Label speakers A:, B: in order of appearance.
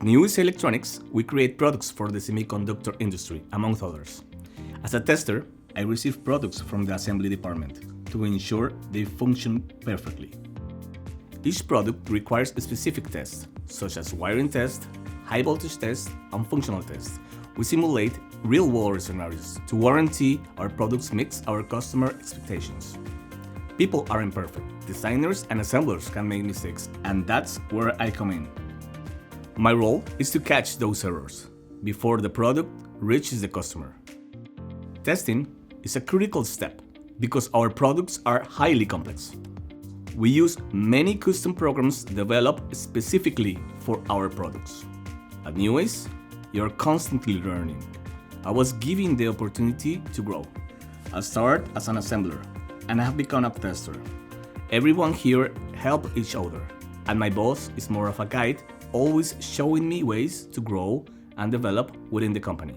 A: At Neways Electronics, we create products for the semiconductor industry, among others. As a tester, I receive products from the assembly department to ensure they function perfectly. Each product requires specific tests, such as wiring test, high voltage test, and functional test. We simulate real-world scenarios to guarantee our products meet our customer expectations. People aren't perfect. Designers and assemblers can make mistakes, and that's where I come in. My role is to catch those errors before the product reaches the customer. Testing is a critical step because our products are highly complex. We use many custom programs developed specifically for our products. At Neways, you're constantly learning. I was given the opportunity to grow. I started as an assembler and I have become a tester. Everyone here helps each other, and my boss is more of a guide, always showing me ways to grow and develop within the company.